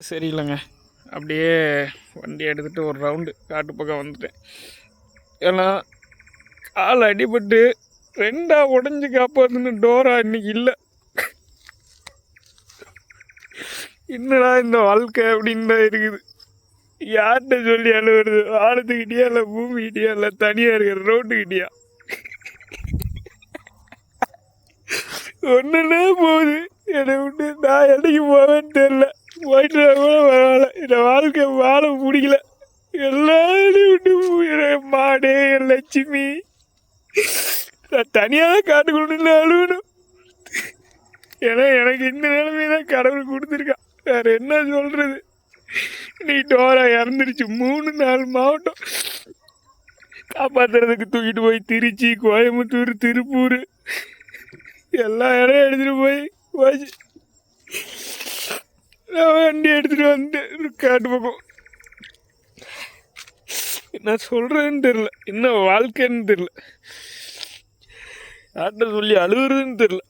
சரியில்லைங்க. அப்படியே வண்டி எடுத்துகிட்டு ஒரு ரவுண்டு காட்டு பக்கம் வந்துட்டேன். ஏன்னா கால் அடிபட்டு 2ஆ உடஞ்சி காப்பாற்றுன டோரா இன்னைக்கு இல்லை. என்னடா இந்த வாழ்க்கை அப்படின்னு தான் இருக்குது. யார்கிட்ட சொல்லி அழுவுறது? வானத்துக்கிட்டியா இல்லை பூமிக்கிட்டியா இல்லை தனியாக இருக்கிற ரோட்டுக்கிட்டியா? ஒன்றுனே போகுது என்னை விட்டு. நான் என்னைக்கு போவேன்னு தெரில. போயிட்டு கூட பரவாயில்ல, இந்த வாழ்க்கை வாழ பிடிக்கல. எல்லாரையும் விட்டு என் மாடே, என் லட்சுமி, நான் தனியாக தான் காட்டுக்கொண்டு அழுகணும். ஏன்னா எனக்கு இந்த நிலைமைதான் கடவுள் கொடுத்துருக்கான். வேற என்ன சொல்றது? நீ டோரா இறந்துருச்சு. 3-4 மாவட்டம் காப்பாத்துறதுக்கு தூக்கிட்டு போய் திருச்சி, கோயம்புத்தூர், திருப்பூர் எல்லா இடம் எடுத்துட்டு போச்சு. நான் வண்டி எடுத்துட்டு வந்து காட்டு பக்கம். என்ன சொல்றதுன்னு தெரில, என்ன வாழ்க்கைன்னு தெரில, யார்கிட்ட சொல்லி அழுகுறதுன்னு தெரில.